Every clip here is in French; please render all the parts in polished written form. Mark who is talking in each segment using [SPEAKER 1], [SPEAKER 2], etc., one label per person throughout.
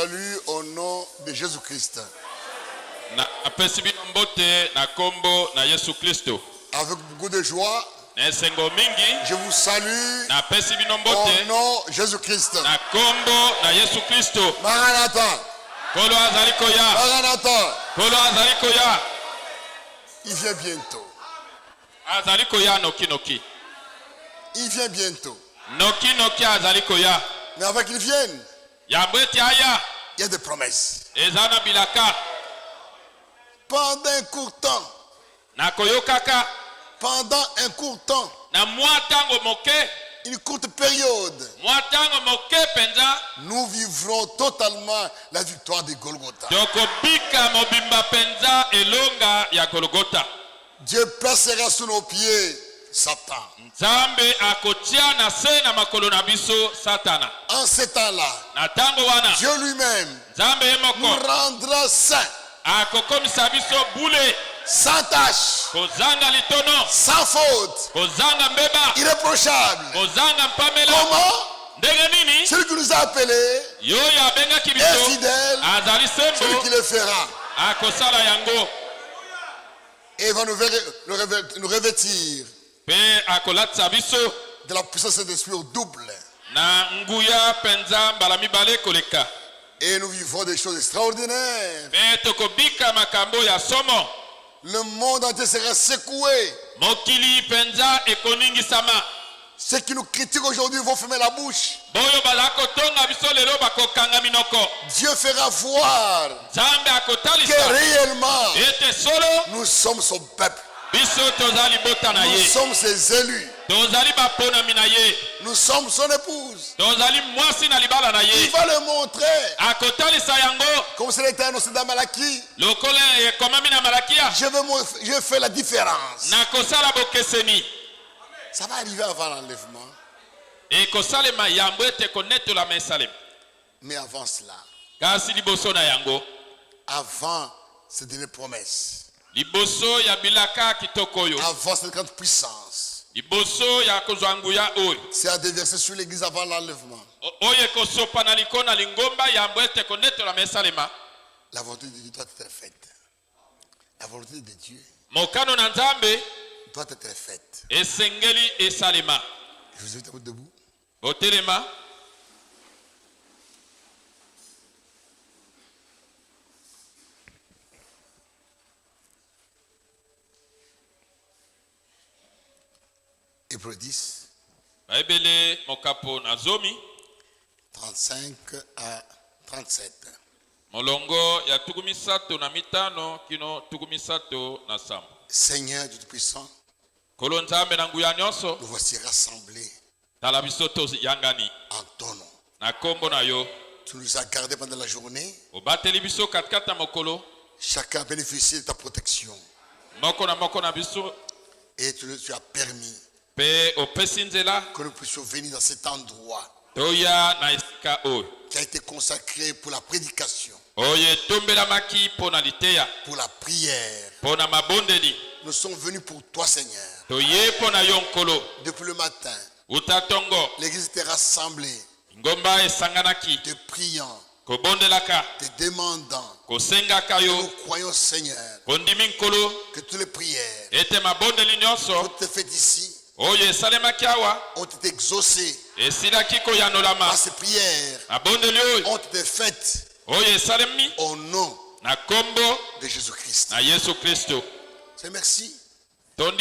[SPEAKER 1] salue au nom de Jésus-Christ. Avec beaucoup de joie, je vous salue au nom de Jésus-Christ. Maranatha. Maranatha. Il vient bientôt. Il vient bientôt. Mais avant qu'il vienne, il y a des promesses. Pendant un court temps, une courte période, nous vivrons totalement la victoire de Golgotha. Dieu placera sous nos pieds Satan. En ce temps-là, Dieu lui-même nous rendra saints, sans tâche, sans faute, irréprochable. Comment? Celui qui nous a appelés est fidèle, celui qui le fera. Et il va nous revêtir de la puissance de l'esprit au double. Et nous vivons des choses extraordinaires. Le monde entier sera secoué. Ceux qui nous critiquent aujourd'hui vont fermer la bouche. Dieu fera voir que réellement nous sommes son peuple. Nous sommes ses élus. Nous sommes son épouse. Il va le montrer. Comme c'est l'état annoncé dans Malachie. Je fais la différence. Ça va arriver avant l'enlèvement. Mais avant cela, avant ces dernières promesses, avant cette grande puissance, c'est à déverser sur l'église avant l'enlèvement. La volonté de Dieu doit être faite. La volonté de Dieu doit être faite. Je vous invite à vous debout. Hébreux 10, 35 à 37. Seigneur Dieu Tout-Puissant, nous voici rassemblés en ton nom. Tu nous as gardés pendant la journée. Chacun a bénéficié de ta protection. Et tu as permis que nous puissions venir dans cet endroit qui a été consacré pour la prédication, pour la prière. Nous sommes venus pour toi, Seigneur. Depuis le matin, l'église était rassemblée, te priant, te demandant. Nous croyons, Seigneur, que toutes les prières qui ont été faites ici ont été exaucées. À ces prières ont été faites au nom de Jésus-Christ. C'est merci. Mais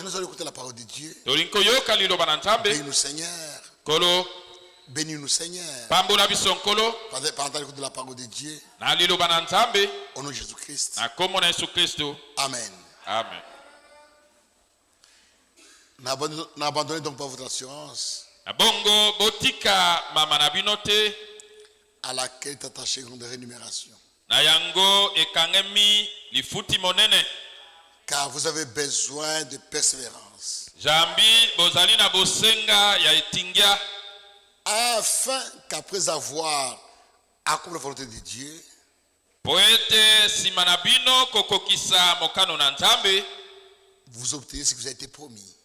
[SPEAKER 1] nous allons écouter la parole de Dieu. Bénis-nous, Seigneur. Bénis-nous, Seigneur. Pendant l'écoute de la parole de Dieu. Au nom de Jésus-Christ. Amen.
[SPEAKER 2] Amen.
[SPEAKER 1] N'abandonnez donc pas votre assurance à laquelle est attachée une grande rémunération. Car vous avez besoin de persévérance, afin qu'après avoir accompli la volonté de Dieu, vous obtenez ce qui vous a été promis.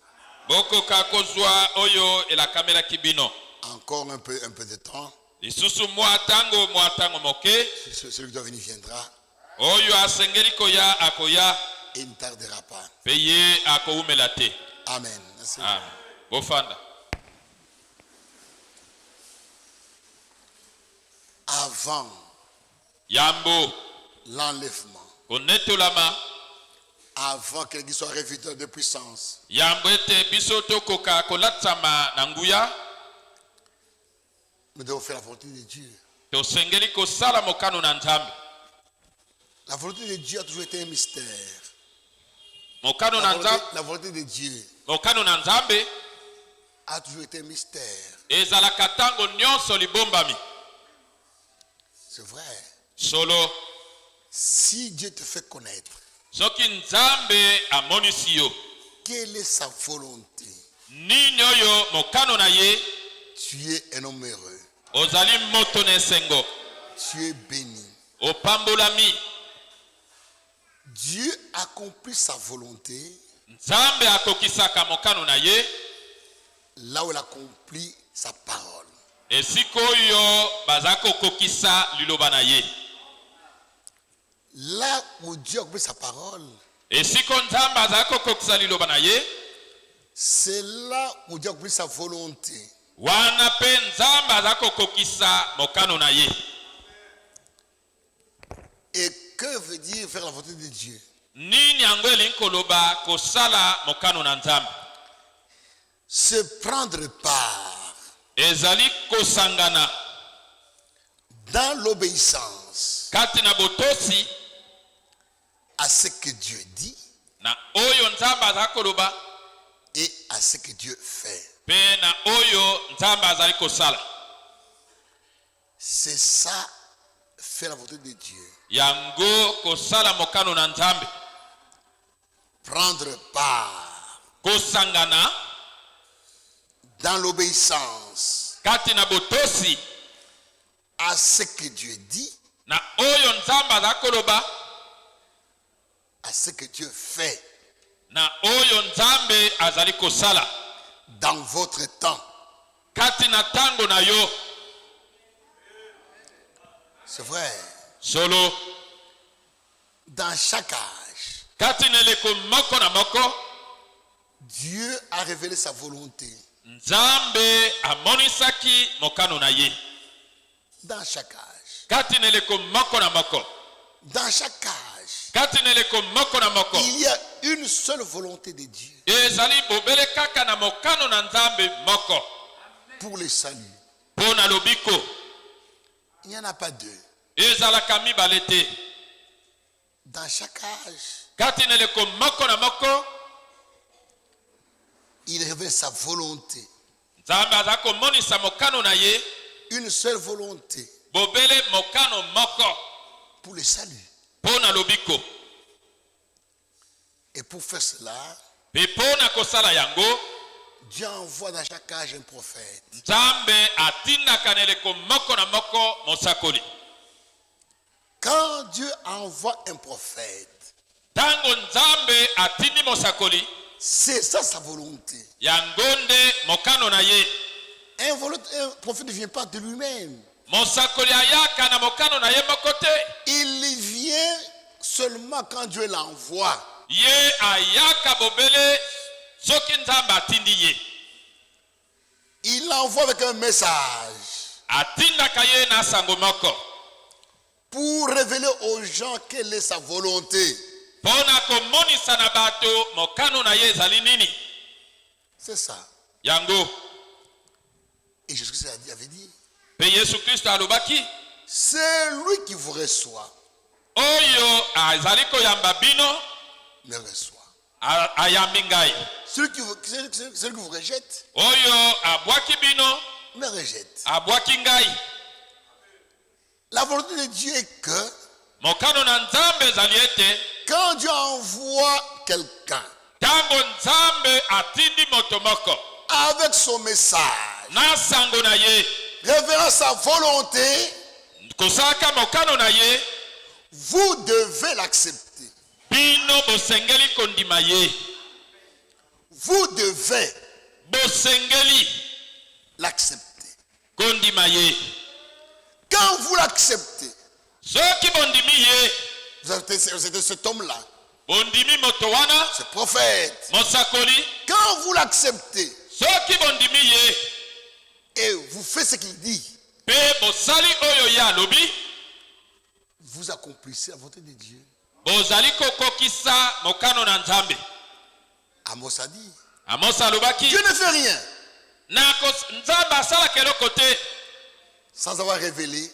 [SPEAKER 1] Encore un peu de temps, Celui qui doit venir viendra. Et il ne tardera pas. Amen. Avant l'enlèvement, avant que l'Église soit revêtue de puissance, nous devons faire la volonté de Dieu. La volonté de Dieu a toujours été un mystère. La volonté de Dieu a toujours été un mystère. C'est vrai. Si Dieu te fait connaître quelle est sa volonté, tu es un homme heureux. Tu es béni. Dieu accomplit sa volonté là où il accomplit sa parole. Là où Dieu accomplit sa parole, c'est là où Dieu accomplit sa volonté. Et que veut dire faire la volonté de Dieu? Se prendre part dans l'obéissance à ce que Dieu dit et à ce que Dieu fait. C'est ça, faire la volonté de Dieu. Prendre part dans l'obéissance à ce que Dieu dit, à ce que Dieu fait dans votre temps. C'est vrai. Dans chaque âge, Dieu a révélé sa volonté. Dans chaque âge. Dans chaque âge, il y a une seule volonté de Dieu pour le salut. Il n'y en a pas deux. Dans chaque âge, il révèle sa volonté. Une seule volonté pour le salut. Et pour faire cela, Dieu envoie dans chaque âge un prophète. Quand Dieu envoie un prophète, c'est ça sa volonté. Un prophète ne vient pas de lui-même. Il vient seulement quand Dieu l'envoie. Il l'envoie avec un message pour révéler aux gens quelle est sa volonté. C'est ça. Et Jésus-Christ avait dit, c'est lui qui vous reçoit. Me reçoit. Celui qui vous rejette me rejette. La volonté de Dieu est que quand Dieu envoie quelqu'un avec son message révélant sa volonté, vous devez l'accepter. Vous devez l'accepter. Quand vous l'acceptez, vous êtes cet homme-là, ce prophète. Quand vous l'acceptez et vous faites ce qu'il dit, vous accomplissez la volonté de Dieu. Amos a dit, Dieu ne fait rien sans avoir révélé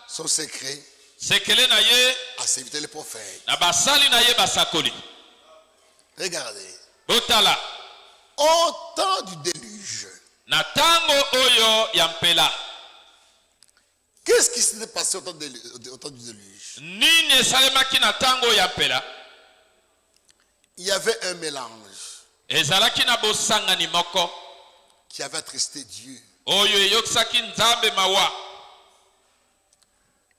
[SPEAKER 1] son secret à servir les prophètes. Regardez. Au temps du déluge, qu'est-ce qui s'était passé au temps du déluge? Il y avait un mélange qui avait attristé Dieu.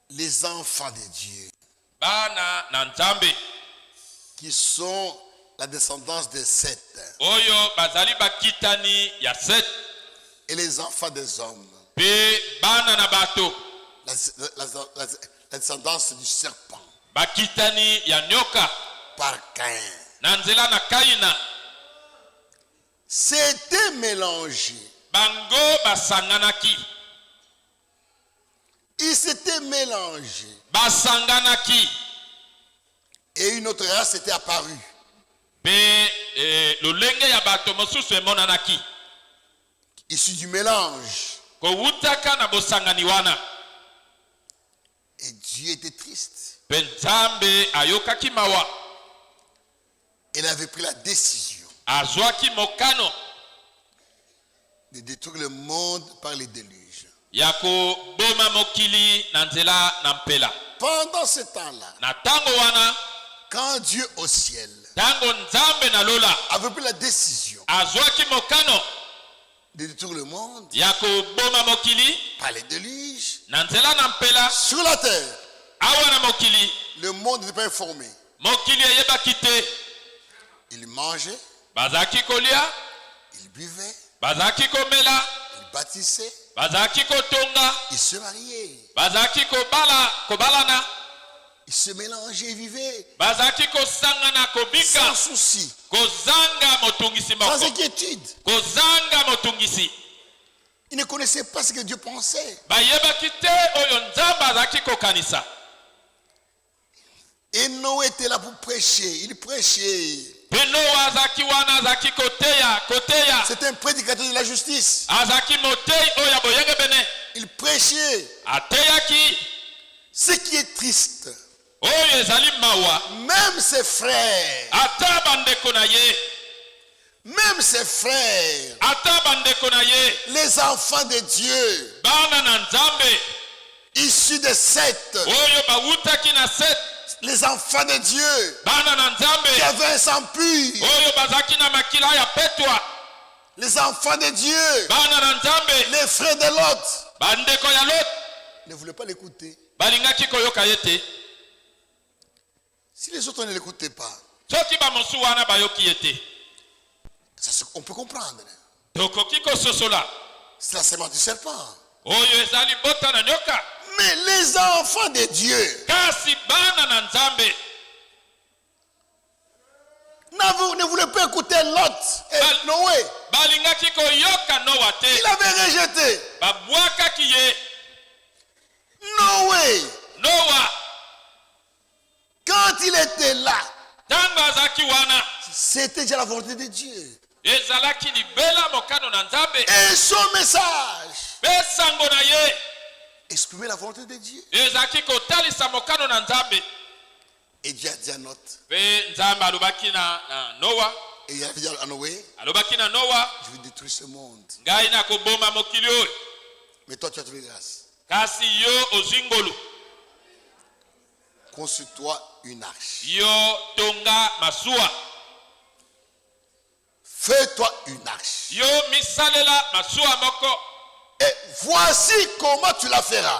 [SPEAKER 1] Les enfants de Dieu qui sont la descendance de Seth et les enfants des hommes, la descendance du serpent par Caïn, c'était mélangé. Ils s'étaient mélangés. Et une autre race était apparue. Issue du mélange. Et Dieu était triste. Il avait pris la décision de détruire le monde par les déluges. Pendant ce temps-là, quand Dieu au ciel avait pris la décision de détruire le monde par les déluges sur la terre, le monde n'était pas informé. Il mangeait, il buvait, il bâtissait, il se mariait, il se mélangeait et vivait sans souci, sans inquiétude. Il ne connaissait pas ce que Dieu pensait. Et Noé était là pour prêcher. Il prêchait. C'était un prédicateur de la justice. Il prêchait. Ce qui est triste, même ses frères, les enfants de Dieu, issus de Seth, les enfants de Dieu, qui avaient un sang pur, les enfants de Dieu, les frères de Lot, ne voulaient pas l'écouter. Si les autres ne l'écoutaient pas, on peut comprendre. C'est la sémence du serpent. Mais les enfants de Dieu ne voulaient pas écouter Lot et Noé. Il avait rejeté. Noé, quand il était là, c'était déjà la volonté de Dieu. Et son message, exprimer la volonté de Dieu. Et Dieu a dit à Lot, et il a dit à Noé, je vais détruire ce monde. Mais toi tu as trouvé grâce. Construis-toi une arche. Fais-toi une arche. Et voici comment tu la feras.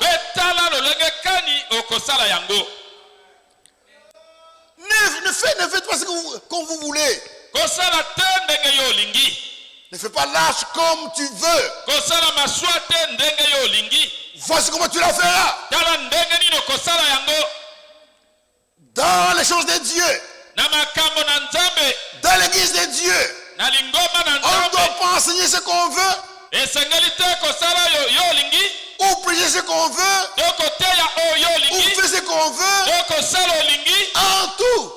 [SPEAKER 1] Ne faites pas ce que vous voulez. Ne fais pas l'arche comme tu veux. Voici comment tu la feras. Dans les choses de Dieu. Dans l'église de Dieu. On ne doit pas enseigner ce qu'on veut. Ou prier ce qu'on veut. Ou faire ce qu'on veut. En tout,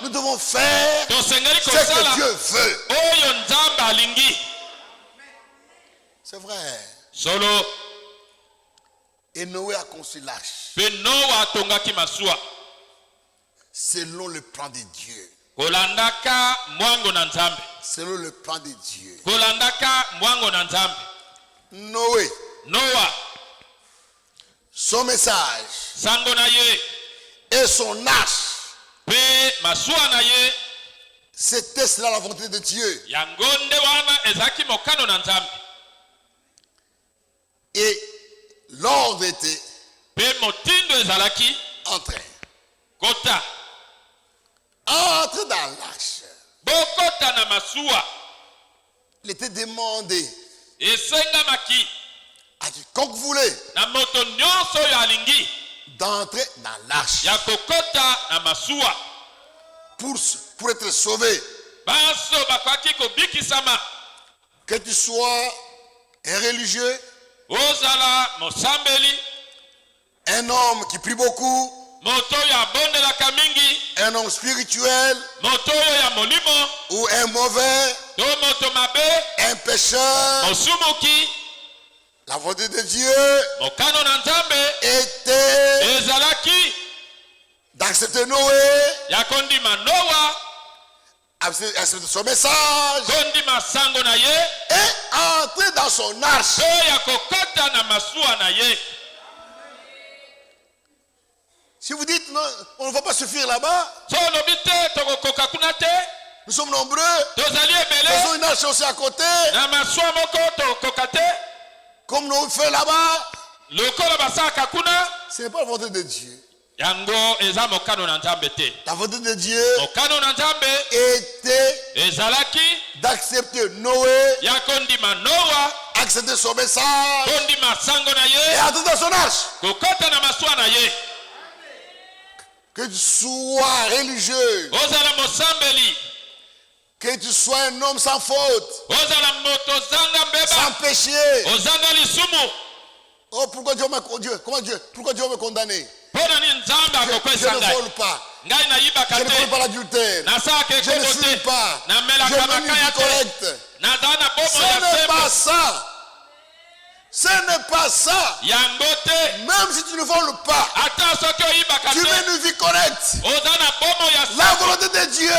[SPEAKER 1] nous devons faire ce que Dieu veut. C'est vrai.
[SPEAKER 2] Solo.
[SPEAKER 1] Et Noé a construit l'arche selon le plan de Dieu. Selon le plan de Dieu. Noé, son message et son arche, c'était cela la volonté de Dieu. Et l'ordre était entre dans l'arche. Il était demandé à quiconque voulait d'entrer dans l'arche pour être sauvé. Que tu sois un religieux, un homme qui prie beaucoup, un homme spirituel, ou un mauvais, un pécheur, la volonté de Dieu était d'accepter Noé, accepter son message et entrer dans son arche. Si vous dites non, on ne va pas suffire là-bas, nous sommes nombreux, nous avons une arche aussi à côté, comme nous fait là-bas, ce n'est pas la volonté de Dieu. La volonté de Dieu était d'accepter Noé, accepter son message et entrer dans son arche. Que tu sois religieux, que tu sois un homme sans faute, sans péché. Oh, pourquoi Dieu va me condamner? Je ne vole pas. Je ne vole pas l'adultère. Je ne fume pas. Je mène une vie correcte. Ce n'est pas ça. Ce n'est pas ça. Même si tu ne voles pas, tu mènes une vie correcte. La volonté de Dieu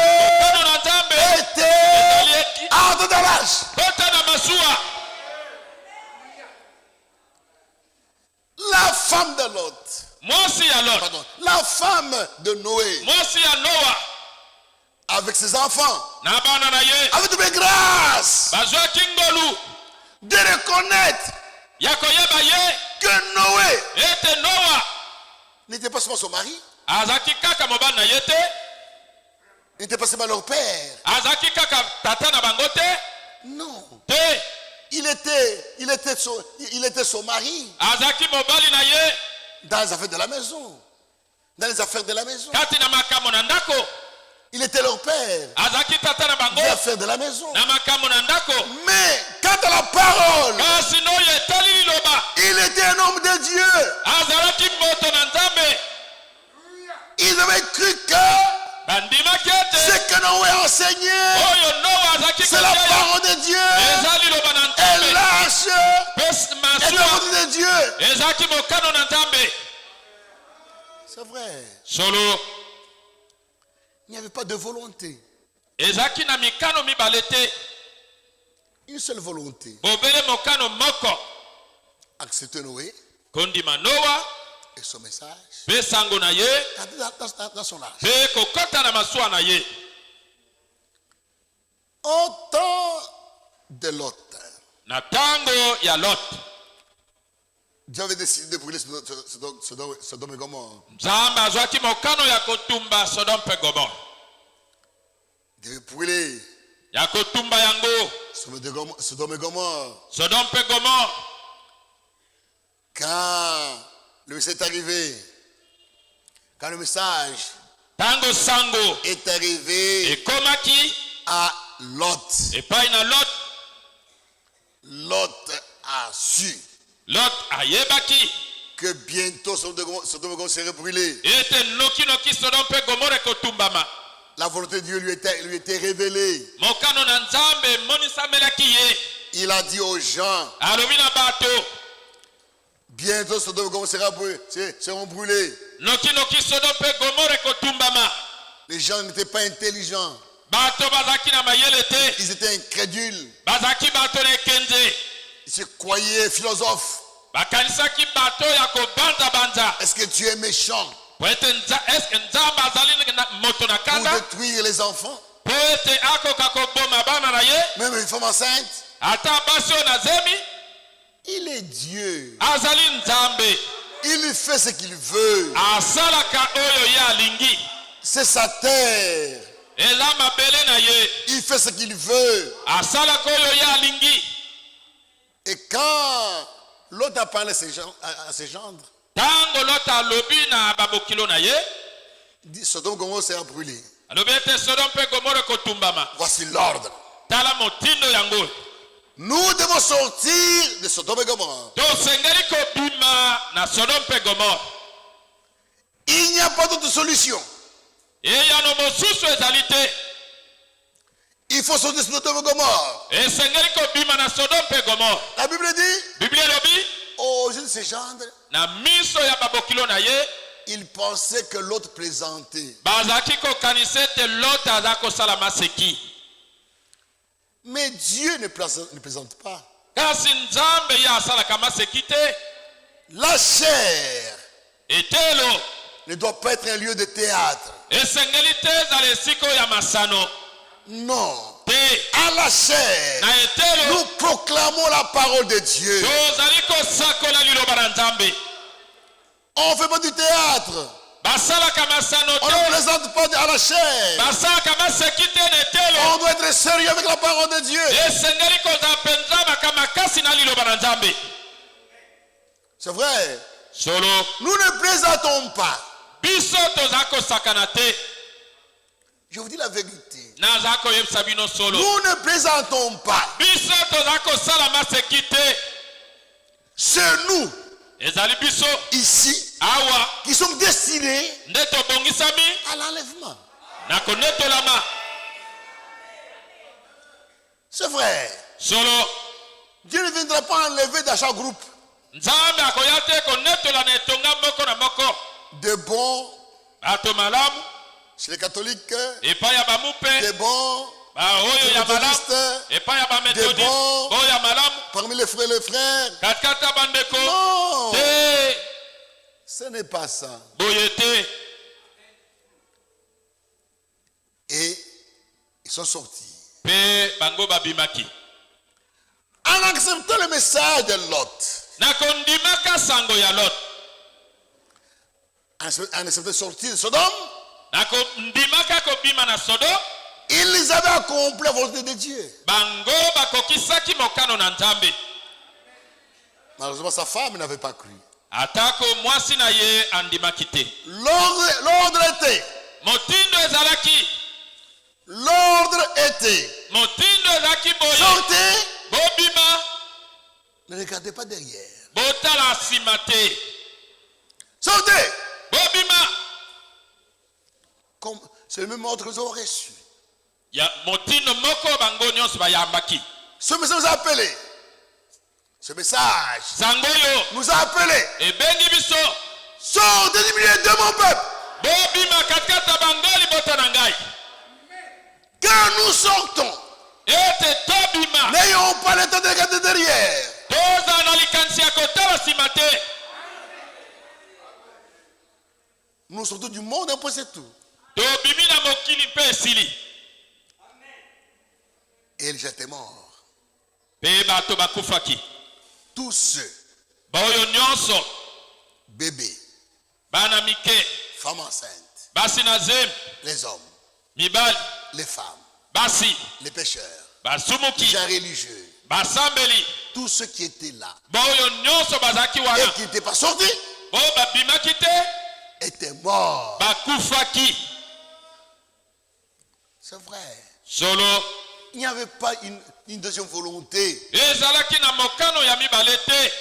[SPEAKER 1] était entre dans l'arche. La femme de Lot. Pardon, la femme de Noé avec ses enfants avait de grâce de reconnaître que Noé n'était pas seulement son mari, n'était pas seulement leur père. Non. Il était son mari dans les affaires de la maison. Dans les affaires de la maison. Il était leur père dans les affaires de la maison. Mais quant à la parole, il était un homme de Dieu. Il avait cru que ce que Noé a enseigné, c'est la parole de Dieu. Et l'arche est la volonté de Dieu. C'est vrai.
[SPEAKER 2] Solo.
[SPEAKER 1] Il n'y avait pas de volonté. Une seule volonté. Accepter Noé et son message dans son âge. Au temps de Lot, Dieu avait décidé de brûler Sodome et Gomorrhe. Il devait brûler ya kotumba yango.
[SPEAKER 2] Sodome et Gomorrhe.
[SPEAKER 1] Sodome et Gomorrhe.
[SPEAKER 2] Quand le message est arrivé, quand le message
[SPEAKER 1] Tango sango
[SPEAKER 2] est arrivé
[SPEAKER 1] et komaki
[SPEAKER 2] à Lot,
[SPEAKER 1] et pas na Lot.
[SPEAKER 2] Lot a su
[SPEAKER 1] Lot a yebaki
[SPEAKER 2] que bientôt Sodome et Gomorrhe serait brûlé.
[SPEAKER 1] ete noki noki Sodome et Gomorrhe kotumbama.
[SPEAKER 2] La volonté de Dieu lui était révélée.
[SPEAKER 1] Mokano na Nzambe monisa melaki ye.
[SPEAKER 2] Il a dit aux gens,
[SPEAKER 1] alobi na bato
[SPEAKER 2] bientôt Sodome et Gomorrhe seront brûlés.
[SPEAKER 1] noki noki Sodome et Gomorrhe kotumbama.
[SPEAKER 2] Les gens n'étaient pas intelligents.
[SPEAKER 1] Bato bazaki na mayele te.
[SPEAKER 2] Ils étaient incrédules.
[SPEAKER 1] Bazaki bato na kenze.
[SPEAKER 2] Ils se croyaient philosophes.
[SPEAKER 1] Bakanisaki bato ya kobanza banza.
[SPEAKER 2] Est-ce que Dieu est méchant
[SPEAKER 1] Poete est-ce Nzambe azali na moto na
[SPEAKER 2] pour
[SPEAKER 1] kanda?
[SPEAKER 2] détruire les enfants?
[SPEAKER 1] Poete akoka koboma bana na ye.
[SPEAKER 2] Même une femme enceinte.
[SPEAKER 1] Ata basi oyo na zemi.
[SPEAKER 2] Il est Dieu.
[SPEAKER 1] Azali Nzambe.
[SPEAKER 2] Il fait ce qu'il veut.
[SPEAKER 1] Asalaka oyo ye alingi.
[SPEAKER 2] C'est sa terre.
[SPEAKER 1] Eza mabele na ye.
[SPEAKER 2] Il fait ce qu'il veut.
[SPEAKER 1] Asalaka oyo ye alingi.
[SPEAKER 2] Et quand l'autre a parlé à ses gendres,
[SPEAKER 1] Tango lota alobi na babokilo na ye.
[SPEAKER 2] dit Sodome et Gomorrhe sera brûlé.
[SPEAKER 1] Alobi ete Sodome pe Gomorrhe kotumbama.
[SPEAKER 2] Voici l'ordre.
[SPEAKER 1] Tala motindo yango.
[SPEAKER 2] Nous devons sortir de Sodome et Gomorrhe.
[SPEAKER 1] To sengeli kobima na Sodome pe Gomorrhe.
[SPEAKER 2] Il n'y a pas d'autre solution.
[SPEAKER 1] Eya no mosusu ezali te.
[SPEAKER 2] Il faut sortir de Sodome et Gomorrhe.
[SPEAKER 1] E sengeli kobima na Sodome pe Gomorrhe.
[SPEAKER 2] La Bible dit,
[SPEAKER 1] Biblia elobi
[SPEAKER 2] aux yeux de ses gendres,
[SPEAKER 1] na miso ya babokilo na ye.
[SPEAKER 2] il pensait que l'autre plaisantait.
[SPEAKER 1] Bazaki kokanisa ete Lot aza kosala maseki.
[SPEAKER 2] Mais Dieu ne plaisante pas.
[SPEAKER 1] Kasi Nzambe ye asalaka maseki te.
[SPEAKER 2] La chair
[SPEAKER 1] Etelo
[SPEAKER 2] ne doit pas être un lieu de théâtre.
[SPEAKER 1] esengeli te ezala esika ya masano
[SPEAKER 2] Non.
[SPEAKER 1] te.
[SPEAKER 2] À la chair,
[SPEAKER 1] Na etelo
[SPEAKER 2] nous proclamons la parole de Dieu.
[SPEAKER 1] tozali kosakola liloba na Nzambe.
[SPEAKER 2] On ne fait pas du théâtre.
[SPEAKER 1] Basalaka masano
[SPEAKER 2] On ne
[SPEAKER 1] te.
[SPEAKER 2] plaisante pas à la chair.
[SPEAKER 1] Basalaka maseki te na etelo.
[SPEAKER 2] On doit être sérieux avec la parole de Dieu.
[SPEAKER 1] Esengeli kozala mpenza makasi na liloba na Nzambe.
[SPEAKER 2] C'est vrai.
[SPEAKER 1] Solo
[SPEAKER 2] Nous ne plaisantons pas.
[SPEAKER 1] biso tozala kosakana te.
[SPEAKER 2] Je vous dis la vérité.
[SPEAKER 1] Naza koyebisa bino solo.
[SPEAKER 2] Nous ne plaisantons pas.
[SPEAKER 1] Biso tozala kosala maseki te.
[SPEAKER 2] C'est nous,
[SPEAKER 1] Ezali biso
[SPEAKER 2] ici,
[SPEAKER 1] awa
[SPEAKER 2] qui sommes destinés
[SPEAKER 1] nde tobongisami
[SPEAKER 2] à l'enlèvement.
[SPEAKER 1] na konetolama.
[SPEAKER 2] C'est vrai.
[SPEAKER 1] Solo
[SPEAKER 2] Dieu ne viendra pas enlever dans chaque groupe
[SPEAKER 1] Nzambe akoya te konetola na etonga moko na moko.
[SPEAKER 2] de bons,
[SPEAKER 1] Bato malamu
[SPEAKER 2] chez les catholiques,
[SPEAKER 1] epai ya bamupe
[SPEAKER 2] des bons,
[SPEAKER 1] oyo ya malamu
[SPEAKER 2] méthodistes,
[SPEAKER 1] epai ya bamethodiste
[SPEAKER 2] des bons.
[SPEAKER 1] oyo ya malamu
[SPEAKER 2] parmi les frères.
[SPEAKER 1] katikati ya bandeko
[SPEAKER 2] Non,
[SPEAKER 1] te.
[SPEAKER 2] ce n'est pas ça.
[SPEAKER 1] Boye te.
[SPEAKER 2] Et ils sont sortis.
[SPEAKER 1] Pe bango babimaki
[SPEAKER 2] En acceptant le message de Lot,
[SPEAKER 1] na kondimaka sango ya Lot.
[SPEAKER 2] en acceptant de sortir de Sodome,
[SPEAKER 1] Na kondimaka kobima na Sodome.
[SPEAKER 2] ils avaient accompli la volonté de Dieu.
[SPEAKER 1] Bango bakokisaki mokano na Nzambe.
[SPEAKER 2] Malheureusement, sa femme n'avait pas cru.
[SPEAKER 1] Atako mwasi na ye andimaki te.
[SPEAKER 2] L'ordre était.
[SPEAKER 1] Motindo ezalaki boye.
[SPEAKER 2] Sortez.
[SPEAKER 1] Bobima.
[SPEAKER 2] Ne regardez pas derrière.
[SPEAKER 1] Botala nsima te.
[SPEAKER 2] Sortez.
[SPEAKER 1] Bobima.
[SPEAKER 2] C'est le même ordre que nous avons reçu.
[SPEAKER 1] Ya motindo moko bango nyonso bayambaki.
[SPEAKER 2] Ce message nous a appelés. Ce message
[SPEAKER 1] Sangoyo
[SPEAKER 2] nous a appelés.
[SPEAKER 1] ebengi biso.
[SPEAKER 2] Sortez du milieu de mon peuple.
[SPEAKER 1] Bobima katikata bango libota na ngai.
[SPEAKER 2] Quand nous sortons,
[SPEAKER 1] Ete tobima.
[SPEAKER 2] n'ayons pas le temps de regarder derrière.
[SPEAKER 1] Toza na likansi ya kotala nsima te.
[SPEAKER 2] Nous sortons du monde, un peu c'est tout.
[SPEAKER 1] Tobimi na mokili mpe esili.
[SPEAKER 2] Et ils étaient morts.
[SPEAKER 1] Pe bato bakufaki.
[SPEAKER 2] Tous ceux,
[SPEAKER 1] Baoyo nyonso.
[SPEAKER 2] bébés,
[SPEAKER 1] Bana mike.
[SPEAKER 2] femmes enceintes,
[SPEAKER 1] Basi na zemi.
[SPEAKER 2] les hommes,
[SPEAKER 1] Mibali.
[SPEAKER 2] les femmes,
[SPEAKER 1] basi
[SPEAKER 2] les pécheurs,
[SPEAKER 1] basumuki
[SPEAKER 2] les gens religieux,
[SPEAKER 1] basambeli
[SPEAKER 2] tous ceux qui étaient là
[SPEAKER 1] boyo nyonso bazaki wana
[SPEAKER 2] et qui n'étaient pas sortis
[SPEAKER 1] bo babimaki te
[SPEAKER 2] étaient morts.
[SPEAKER 1] bakufaki.
[SPEAKER 2] C'est vrai.
[SPEAKER 1] Solo
[SPEAKER 2] Il n'y avait pas une deuxième volonté.
[SPEAKER 1] ezalaki na mokano ya mibale te.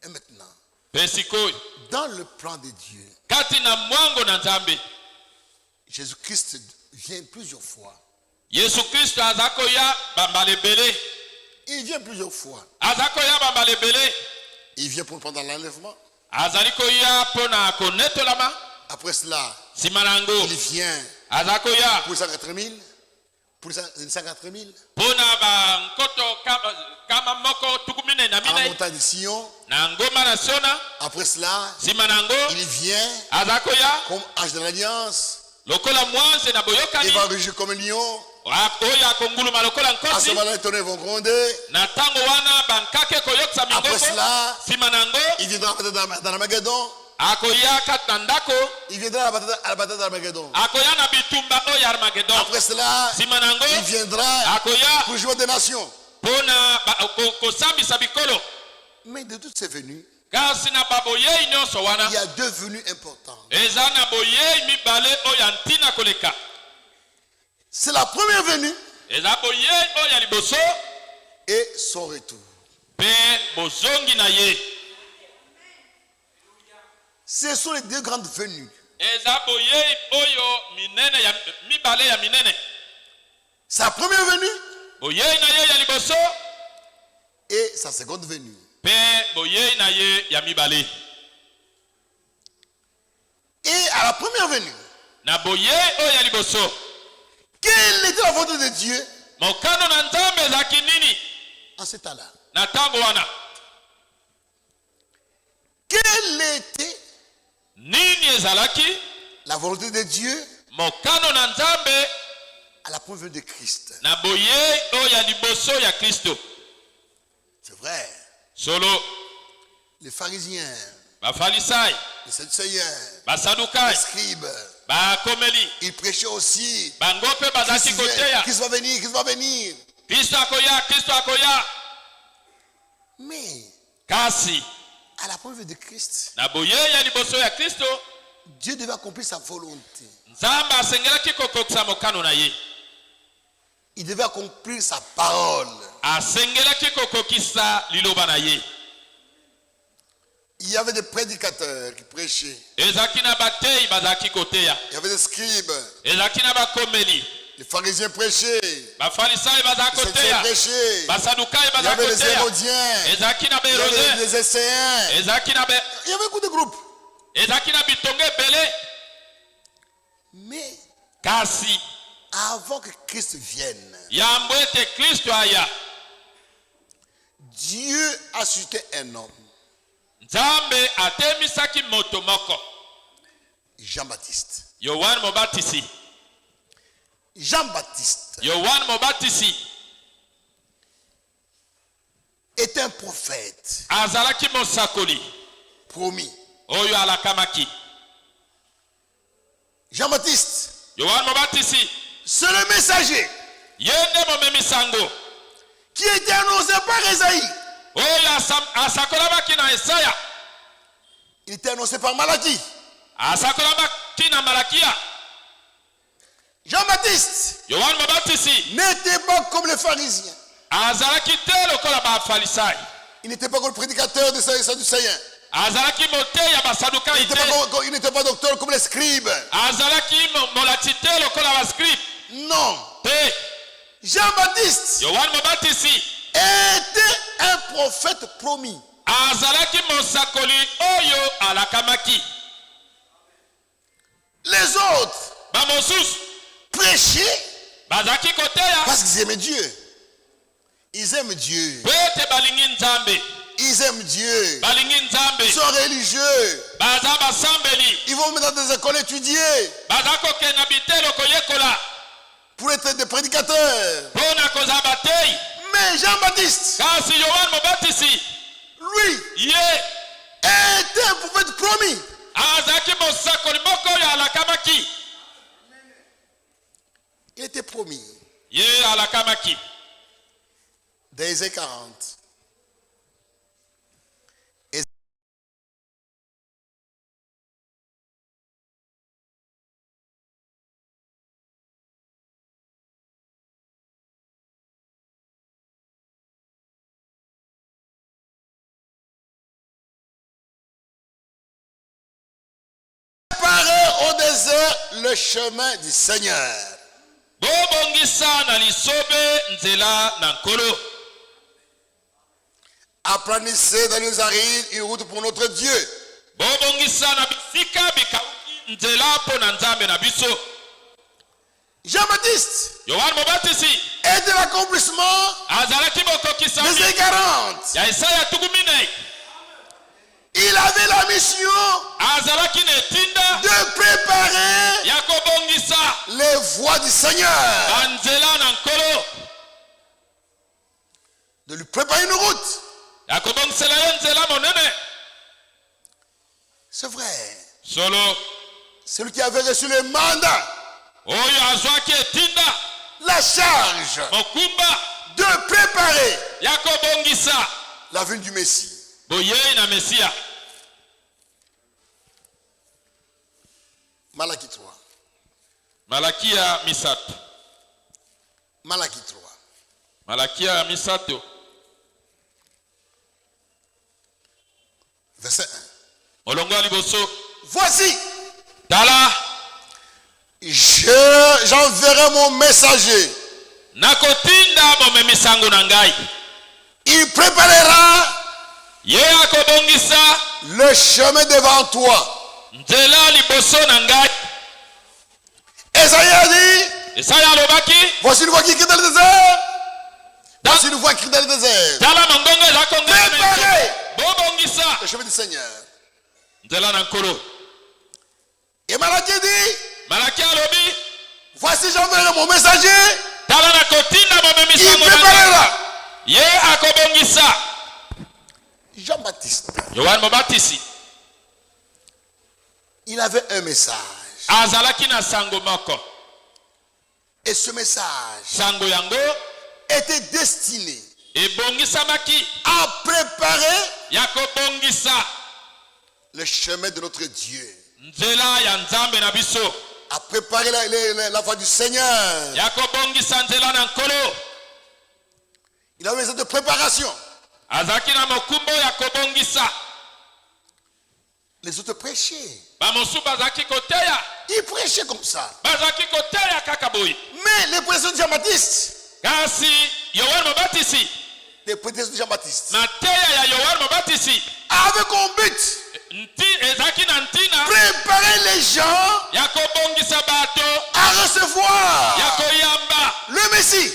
[SPEAKER 2] Et maintenant,
[SPEAKER 1] pesikoyo
[SPEAKER 2] dans le plan de Dieu,
[SPEAKER 1] kati na mwango na Nzambe
[SPEAKER 2] Jésus-Christ vient plusieurs fois.
[SPEAKER 1] Yesu Kristo azakoya bambala ebele.
[SPEAKER 2] Il vient plusieurs fois.
[SPEAKER 1] Azakoya bambala ebele.
[SPEAKER 2] Il vient pendant l'enlèvement.
[SPEAKER 1] Azali koya pona konetolama.
[SPEAKER 2] Après cela,
[SPEAKER 1] simanango
[SPEAKER 2] il vient
[SPEAKER 1] azakoya
[SPEAKER 2] pour 104 000. Pour 104 000.
[SPEAKER 1] Pona ba nkoto kama moko tukumine na
[SPEAKER 2] à la
[SPEAKER 1] mine
[SPEAKER 2] montagne de Sion.
[SPEAKER 1] na ngoma na Siona.
[SPEAKER 2] Après cela,
[SPEAKER 1] simanango
[SPEAKER 2] il vient
[SPEAKER 1] azakoya
[SPEAKER 2] comme ange de l'alliance.
[SPEAKER 1] lokola mwanze na boyokani.
[SPEAKER 2] Il va rugir comme un lion.
[SPEAKER 1] oya konguluma lokola
[SPEAKER 2] À ce
[SPEAKER 1] nkosi.
[SPEAKER 2] moment-là, les tonnerres vont gronder.
[SPEAKER 1] Na tango wana bankake koyokisa
[SPEAKER 2] Après
[SPEAKER 1] mingoko.
[SPEAKER 2] cela,
[SPEAKER 1] simanango
[SPEAKER 2] il viendra dans l'Armageddon.
[SPEAKER 1] akoya kati na ndako.
[SPEAKER 2] Il viendra à la bataille d'Armageddon.
[SPEAKER 1] akoya na bitumba oyo Armageddon.
[SPEAKER 2] Après cela,
[SPEAKER 1] simanango
[SPEAKER 2] il viendra
[SPEAKER 1] akoya
[SPEAKER 2] pour jouer des nations.
[SPEAKER 1] pona kosambisa bikolo.
[SPEAKER 2] Mais de toutes ces venues,
[SPEAKER 1] kasi na baboyei nyonso wana
[SPEAKER 2] il y a deux venues importantes.
[SPEAKER 1] eza na boyei mibale oyo ya ntina koleka.
[SPEAKER 2] C'est la première venue
[SPEAKER 1] eza boyei oyo ya liboso
[SPEAKER 2] et son retour.
[SPEAKER 1] mpe bozongi na ye.
[SPEAKER 2] Ce sont les deux grandes venues.
[SPEAKER 1] eza boyei oyo minene ya mibale ya minene.
[SPEAKER 2] Sa première venue
[SPEAKER 1] boyei na ye ya liboso
[SPEAKER 2] et sa seconde venue.
[SPEAKER 1] mpe boyei na ye ya mibale.
[SPEAKER 2] Et à la première venue,
[SPEAKER 1] na boyei oyo ya liboso
[SPEAKER 2] quelle était la volonté de Dieu
[SPEAKER 1] mokano na Nzambe ezalaki nini
[SPEAKER 2] en ce temps-là?
[SPEAKER 1] na ntango wana?
[SPEAKER 2] Quelle était
[SPEAKER 1] nini ezalaki
[SPEAKER 2] la volonté de Dieu
[SPEAKER 1] mokano na Nzambe
[SPEAKER 2] à la première venue de Christ?
[SPEAKER 1] na boyei oyo ya liboso ya Kristo?
[SPEAKER 2] C'est vrai.
[SPEAKER 1] solo
[SPEAKER 2] Les pharisiens,
[SPEAKER 1] bafalisai
[SPEAKER 2] les sadducéens, les
[SPEAKER 1] basadukai
[SPEAKER 2] scribes,
[SPEAKER 1] bakomeli
[SPEAKER 2] ils prêchaient aussi.
[SPEAKER 1] bango mpe bazalaki koteya
[SPEAKER 2] Christ va venir, Christ va venir.
[SPEAKER 1] Kristo akoya, Kristo akoya.
[SPEAKER 2] Mais
[SPEAKER 1] kasi
[SPEAKER 2] à la première venue de Christ,
[SPEAKER 1] na boyei ya liboso ya Kristo
[SPEAKER 2] Dieu devait accomplir sa volonté.
[SPEAKER 1] Nzambe asengelaki kokokisa mokano na ye.
[SPEAKER 2] Il devait accomplir sa parole.
[SPEAKER 1] asengelaki kokokisa liloba na ye.
[SPEAKER 2] Il y avait des prédicateurs qui prêchaient.
[SPEAKER 1] ezalaki na batei bazalaki koteya.
[SPEAKER 2] Il y avait des scribes.
[SPEAKER 1] ezalaki na bakomeli.
[SPEAKER 2] Les pharisiens prêchaient.
[SPEAKER 1] bafalisai bazalaki
[SPEAKER 2] Les sadducéens
[SPEAKER 1] koteya.
[SPEAKER 2] prêchaient.
[SPEAKER 1] basadukai
[SPEAKER 2] Il y
[SPEAKER 1] bazalaki
[SPEAKER 2] avait les
[SPEAKER 1] koteya.
[SPEAKER 2] hérodiens.
[SPEAKER 1] ezalaki na
[SPEAKER 2] Il y avait
[SPEAKER 1] baherode.
[SPEAKER 2] les esséens.
[SPEAKER 1] ezalaki na
[SPEAKER 2] Il y avait beaucoup de groupes.
[SPEAKER 1] ezalaki na bitongo ebele.
[SPEAKER 2] Mais
[SPEAKER 1] kasi
[SPEAKER 2] avant que Christ vienne,
[SPEAKER 1] yambo ete Kristo aya,
[SPEAKER 2] Dieu a suscité un homme,
[SPEAKER 1] Nzambe atemisaki moto moko,
[SPEAKER 2] Jean-Baptiste.
[SPEAKER 1] Yohane Mobatisi.
[SPEAKER 2] Jean-Baptiste
[SPEAKER 1] Yohane Mobatisi
[SPEAKER 2] est un prophète
[SPEAKER 1] azalaki mosakoli
[SPEAKER 2] promis.
[SPEAKER 1] oyo alakamaki.
[SPEAKER 2] Jean-Baptiste,
[SPEAKER 1] Yohane Mobatisi
[SPEAKER 2] c'est le messager
[SPEAKER 1] yende momemi sango
[SPEAKER 2] qui était annoncé par Esaïe.
[SPEAKER 1] oyo asakolamaki na Esaya,
[SPEAKER 2] Il était annoncé par Malachie.
[SPEAKER 1] asakolamaki na Malakia.
[SPEAKER 2] Jean-Baptiste
[SPEAKER 1] Yohane Mobatisi
[SPEAKER 2] n'était pas comme les pharisiens.
[SPEAKER 1] azalaki te lokola bafalisai,
[SPEAKER 2] Il n'était pas comme le prédicateur des Sadducéens.
[SPEAKER 1] azalaki moteyi ya basadukai
[SPEAKER 2] Il
[SPEAKER 1] te,
[SPEAKER 2] n'était pas docteur comme les scribes.
[SPEAKER 1] azalaki molati te lokola bascribe
[SPEAKER 2] Non.
[SPEAKER 1] te.
[SPEAKER 2] Jean-Baptiste
[SPEAKER 1] Yohane Mobatisi
[SPEAKER 2] était un prophète promis.
[SPEAKER 1] azalaki mosakoli oyo alakamaki.
[SPEAKER 2] Les autres
[SPEAKER 1] bamosusu
[SPEAKER 2] prêchaient
[SPEAKER 1] bazalaki koteya
[SPEAKER 2] parce qu'ils aimaient Dieu. Ils aiment Dieu.
[SPEAKER 1] po ete balingi Nzambe,
[SPEAKER 2] Ils aiment Dieu.
[SPEAKER 1] balingi Nzambe,
[SPEAKER 2] Ils sont religieux.
[SPEAKER 1] baza basambeli,
[SPEAKER 2] Ils vont mettre dans des écoles étudier
[SPEAKER 1] baza kokenda bitelo koyekola
[SPEAKER 2] pour être des prédicateurs.
[SPEAKER 1] mpona kozala bateyi.
[SPEAKER 2] Mais Jean-Baptiste,
[SPEAKER 1] kasi Yohane Mobatisi
[SPEAKER 2] lui,
[SPEAKER 1] ye
[SPEAKER 2] était un prophète promis.
[SPEAKER 1] azalaki mosakoli moko oyo alakamaki.
[SPEAKER 2] Il était promis.
[SPEAKER 1] Ye alakamaki.
[SPEAKER 2] Dans Ésaïe 40. Préparez au désert le chemin du Seigneur. Aplanissez dans les arides une route pour notre Dieu. Jean-Baptiste était l'accomplissement d'Ésaïe 40. Il avait la mission de préparer les voies du Seigneur. De lui préparer une route. C'est vrai. Celui qui avait reçu le mandat, la charge de préparer la venue du Messie. Malaki 3.
[SPEAKER 1] Malakia Misato.
[SPEAKER 2] Malaki 3.
[SPEAKER 1] Malakia Misato.
[SPEAKER 2] Verset 1.
[SPEAKER 1] Voici.
[SPEAKER 2] Tala. J'enverrai mon messager.
[SPEAKER 1] Nakotinda mo memisango nangai.
[SPEAKER 2] Il préparera le chemin devant toi. Esaïe a dit, voici une voix qui crie dans le désert. Voici une voix qui crie dans le désert. Préparez le chemin du Seigneur. Et Malaki dit, voici j'enverrai mon messager. Il préparera. Jean-Baptiste, il avait un message. Et ce message était destiné à préparer le chemin de notre Dieu, à préparer la voie du Seigneur. Il avait un message de préparation. Les autres prêchaient. Ils prêchaient comme ça. Mais les prédictions de Jean-Baptiste, avaient comme but préparer les gens à recevoir le Messie.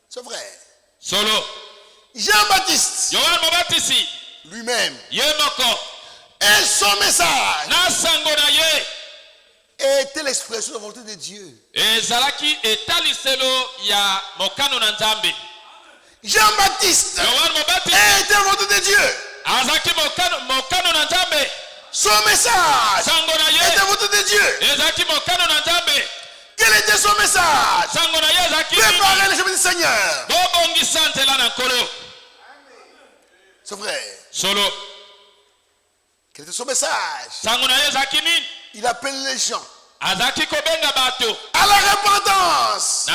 [SPEAKER 2] C'est vrai. Jean-Baptiste lui-même et son message était l'expression de la volonté de Dieu. Jean-Baptiste était la volonté de Dieu. Son message était la volonté de Dieu. Quel était son message? Préparer le chemin du Seigneur. C'est vrai. Quel était son message? Il appelle les gens à la repentance et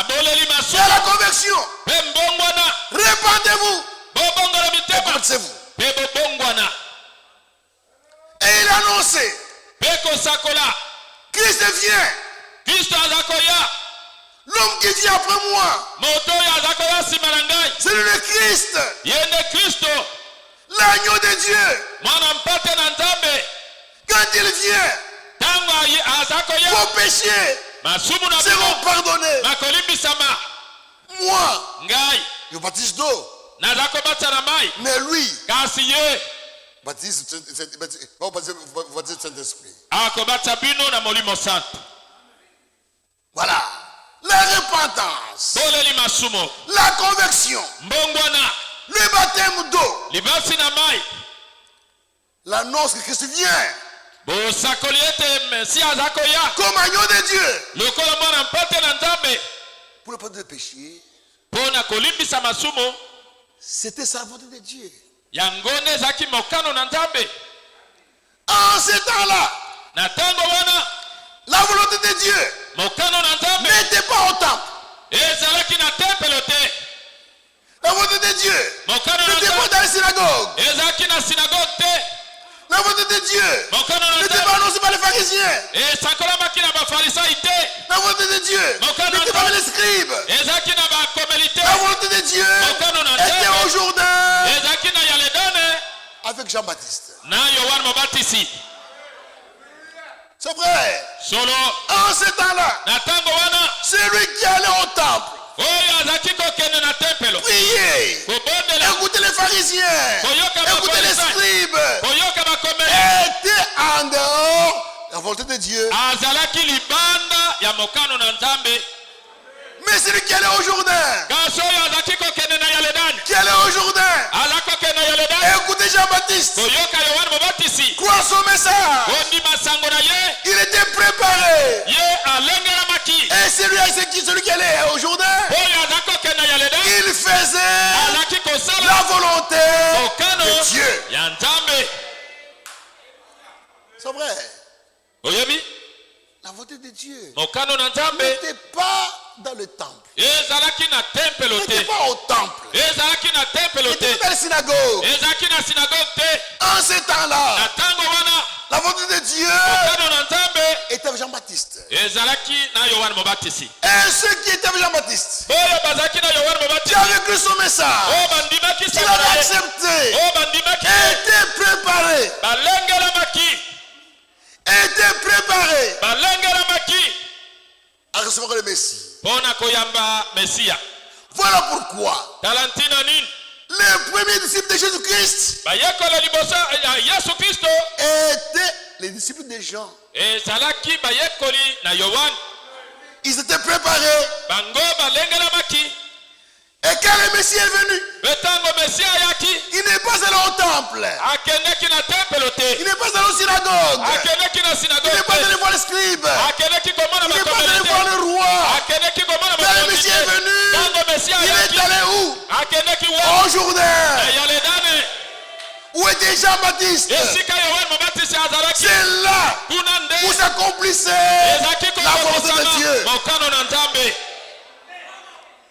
[SPEAKER 2] à la conversion. Répandez-vous. Répandez-vous. Et il a annoncé, Christ vient. L'homme qui vient après moi, c'est le Christ, l'agneau de Dieu. Quand il vient, vos péchés seront pardonnés. Moi, je baptise d'eau, mais lui baptise du Saint-Esprit. Voilà. La repentance, la conversion, le baptême d'eau, l'annonce que Christ vient. Comme agneau de Dieu. Pour le pardon des péchés. C'était sa volonté de Dieu. En ce temps-là, la volonté de Dieu n'était pas au temple. La volonté de Dieu n'était pas dans la synagogue. La volonté de Dieu n'était pas annoncée par les pharisiens. La volonté de Dieu n'était pas par les scribes. La volonté de Dieu était au Jourdain avec Jean-Baptiste. C'est vrai. En ce temps-là, celui qui allait au temple, prier, écouter les pharisiens, écouter les scribes, était en dehors de la volonté de Dieu. Mais celui qui allait au Jourdain, écoutez Jean-Baptiste, croire son message, il était préparé. Et celui qui allait au Jourdain, il faisait la volonté de Dieu. C'est vrai. La volonté de Dieu n'était pas dans le temple. N'était pas au temple. N'était pas dans la synagogue. En ce temps-là, la volonté de Dieu était avec Jean-Baptiste. Et ceux qui étaient avec Jean-Baptiste, qui avaient cru son message, qui l'avaient accepté, étaient préparés. À recevoir le Messie. Voilà pourquoi les premiers disciples de Jésus-Christ étaient les disciples de Jean. Ils étaient préparés. Et quand le Messie est venu, il n'est pas allé au temple. Il n'est pas allé aux synagogues. Il n'est pas allé voir les scribes. Il n'est pas allé voir le roi. Quand le Messie est venu, il est allé où? Au Jourdain. Où était Jean-Baptiste? C'est là où s'accomplissait la volonté de Dieu.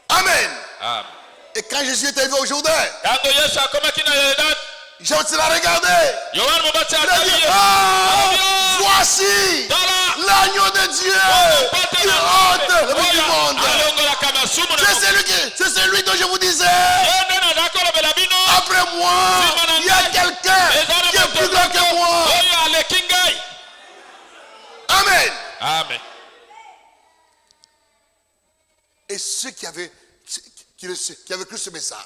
[SPEAKER 2] Amen. Et quand Jésus est arrivé au Jourdain, Jean l'a regardé. Il a dit, voici l'agneau de Dieu qui ôte le péché du monde. C'est celui dont je vous disais. Après moi, il y a quelqu'un qui est plus grand que moi. Amen. Et ceux qui avaient cru ce message,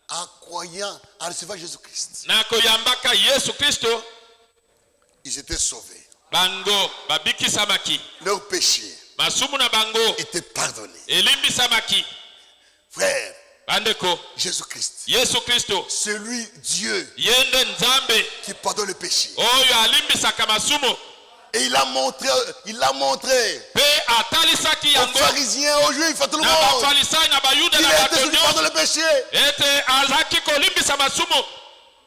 [SPEAKER 2] en croyant, en recevant Jésus-Christ, ils étaient sauvés. Leurs péchés étaient pardonnés. Frère, Jésus-Christ, celui Dieu qui pardonne le péché. Et il l'a montré aux pharisiens, aux juifs, à tout le monde. Il a été celui qui pardonne le péché.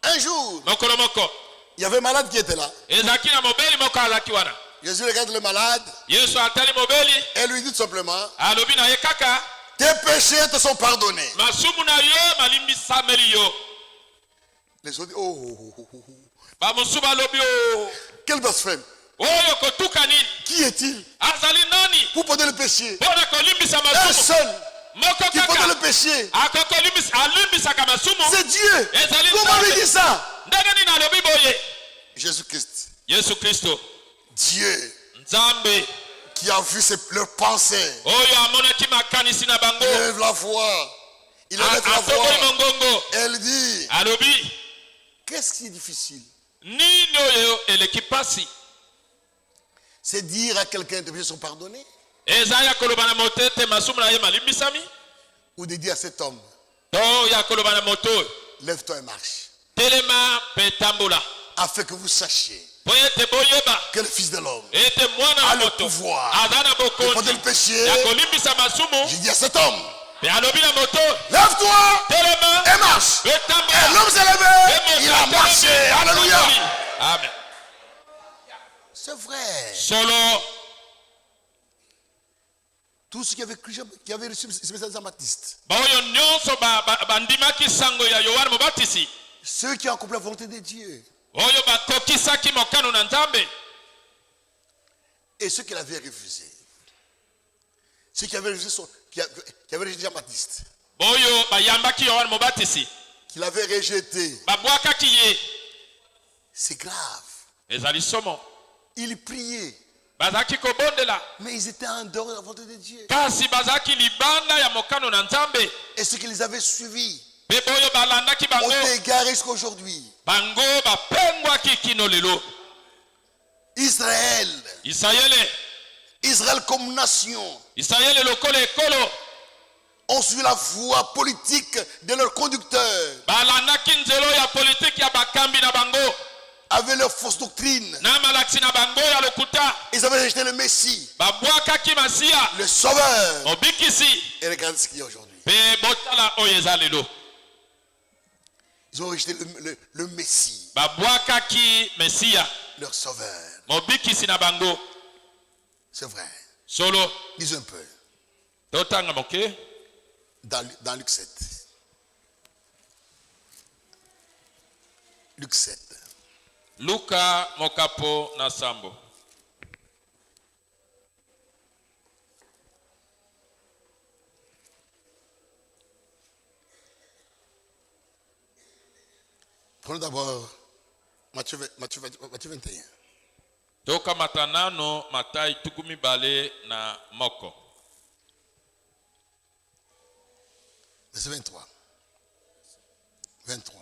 [SPEAKER 2] Un jour, il y avait un malade qui était là. Jésus regarde le malade et lui dit tout simplement, tes péchés te sont pardonnés. Les autres disent, quel blasphème. Qui est-il pour pardonner le péché? Un seul qui pardonne le péché, c'est Dieu. Comment lui dit ça? Jésus-Christ, Dieu qui a vu leurs pensées, il élève la voix, elle dit, qu'est-ce qui est difficile? C'est dire à quelqu'un que tes péchés sont pardonnés, ou de dire à cet homme, lève-toi et marche. afin que vous sachiez que le Fils de l'homme a le pouvoir de porter le péché. J'ai dit à cet homme, lève-toi et marche. Et l'homme s'est levé, il a marché. Alléluia.
[SPEAKER 1] Amen.
[SPEAKER 2] C'est vrai.
[SPEAKER 1] Solo.
[SPEAKER 2] Tous ceux qui avaient cru, qui avaient reçu ce message de Jean-Baptiste, ceux qui ont accompli la volonté de Dieu, et ceux qui l'avaient refusé, ceux qui avaient refusé qui avaient rejeté Jean-Baptiste, qui l'avaient rejeté, c'est grave. Ils priaient, mais ils étaient en dehors de la volonté de Dieu. Et ceux qui les avaient suivis ont été égarés jusqu'aujourd'hui. Israël comme nation ont suivi la voie politique de leur conducteur, avec leur fausse doctrine. Ils avaient rejeté le Messie, le Sauveur. Et regardez ce qu'il y a aujourd'hui. Ils ont rejeté le Messie, leur Sauveur. C'est vrai. Lisez un peu. Dans Luc 7. Luc 7.
[SPEAKER 1] Luka mokapo na sambo.
[SPEAKER 2] Prenons d'abord Matthieu 21.
[SPEAKER 1] Toka matanano matai tukumi bale na moko.
[SPEAKER 2] Verset 23. 23.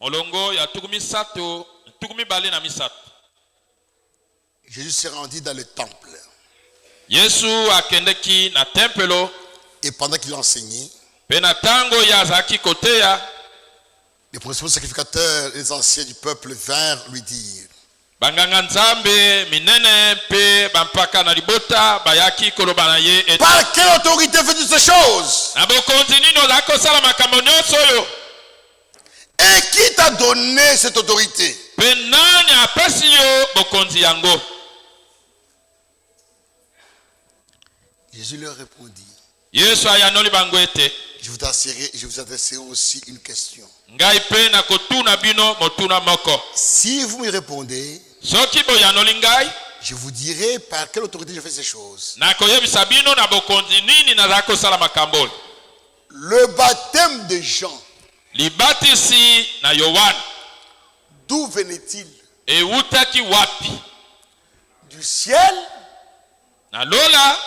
[SPEAKER 1] Olongo ya tukumi sato, tukumi bale na misato.
[SPEAKER 2] Jésus s'est rendu dans le temple.
[SPEAKER 1] Yesu akendeki na tempelo.
[SPEAKER 2] Et pendant qu'il enseignait,
[SPEAKER 1] penatango ya zaki koteya,
[SPEAKER 2] les principaux sacrificateurs et les anciens du peuple vinrent lui dire,
[SPEAKER 1] banganga nzambe minene pe bampaka na libota bayaki koloba na ye et
[SPEAKER 2] par quelle autorité fais-tu ces choses?
[SPEAKER 1] Na bokonzi nino zako sala makambo nyonso oyo?
[SPEAKER 2] Et qui t'a donné cette autorité?
[SPEAKER 1] Pe nani apesi yo bokonzi yango?
[SPEAKER 2] Jésus leur répondit,
[SPEAKER 1] Yesu ayanoli bango ete,
[SPEAKER 2] je vous adresserai aussi une question.
[SPEAKER 1] Ngai pe na kotuna bino motuna moko.
[SPEAKER 2] Si vous me répondez,
[SPEAKER 1] soki boyanoli ngai,
[SPEAKER 2] je vous dirai par quelle autorité je fais ces choses.
[SPEAKER 1] Na koyebisa bino na bokonzi nini nazako sala makambo.
[SPEAKER 2] Le baptême de Jean,
[SPEAKER 1] libatisi na Yohane,
[SPEAKER 2] d'où venait-il?
[SPEAKER 1] Eutaki wapi?
[SPEAKER 2] Du ciel
[SPEAKER 1] na lola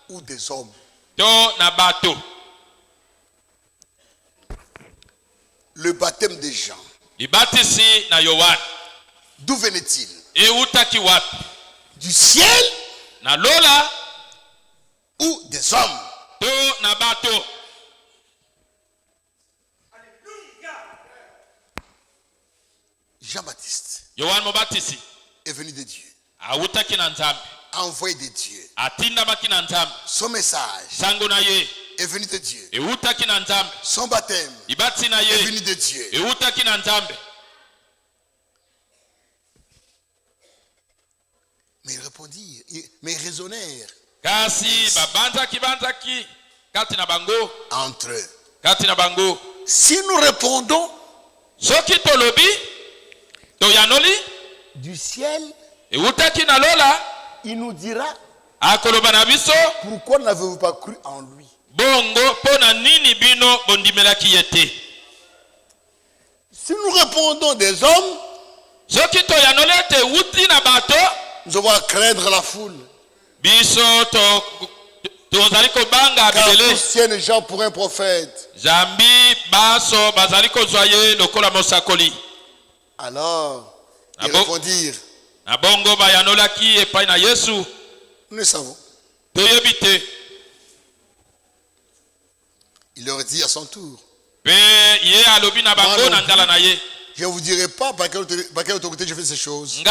[SPEAKER 2] ou des hommes?
[SPEAKER 1] To na bato.
[SPEAKER 2] Le baptême de Jean,
[SPEAKER 1] libatisi na Yohane,
[SPEAKER 2] d'où venait-il?
[SPEAKER 1] Eutaki wapi?
[SPEAKER 2] Du ciel
[SPEAKER 1] na lola
[SPEAKER 2] ou des hommes?
[SPEAKER 1] To na bato.
[SPEAKER 2] Jean-Baptiste,
[SPEAKER 1] Yohane Mobatisi,
[SPEAKER 2] est venu de Dieu,
[SPEAKER 1] autaki na nzambe,
[SPEAKER 2] envoyé de Dieu.
[SPEAKER 1] atindamaki na nzambe,
[SPEAKER 2] Son message
[SPEAKER 1] sango na ye
[SPEAKER 2] est venu de Dieu.
[SPEAKER 1] eutaki na nzambe,
[SPEAKER 2] Son baptême
[SPEAKER 1] ibati na
[SPEAKER 2] est
[SPEAKER 1] ye
[SPEAKER 2] venu de Dieu.
[SPEAKER 1] eutaki na nzambe.
[SPEAKER 2] Mais ils répondirent, mais ils raisonnèrent
[SPEAKER 1] Kasi babanzaki kati na bango,
[SPEAKER 2] entre eux.
[SPEAKER 1] kati na bango.
[SPEAKER 2] Si nous répondons
[SPEAKER 1] Soki tolobi toyanoli
[SPEAKER 2] du ciel,
[SPEAKER 1] eutaki na lola,
[SPEAKER 2] il nous dira,
[SPEAKER 1] akoloba na biso,
[SPEAKER 2] pourquoi n'avez-vous pas cru en lui?
[SPEAKER 1] bongo pona nini bino bondimelaki yete.
[SPEAKER 2] Si nous répondons des hommes,
[SPEAKER 1] soki toyanoli te uti na bato,
[SPEAKER 2] nous avons à craindre la foule.
[SPEAKER 1] biso tozali kobanga
[SPEAKER 2] Car
[SPEAKER 1] bidele.
[SPEAKER 2] tous tiennent Jean pour un prophète.
[SPEAKER 1] Zambi baso bazali kozwaye lokola mosakoli.
[SPEAKER 2] Alors, ils
[SPEAKER 1] Abo-
[SPEAKER 2] répondirent,
[SPEAKER 1] Na bongo bayanolaki epai na Yesu,
[SPEAKER 2] nous le savons.
[SPEAKER 1] toyebi te.
[SPEAKER 2] Il leur dit à son tour, Je ne vous dirai pas par quelle autorité je fais ces choses.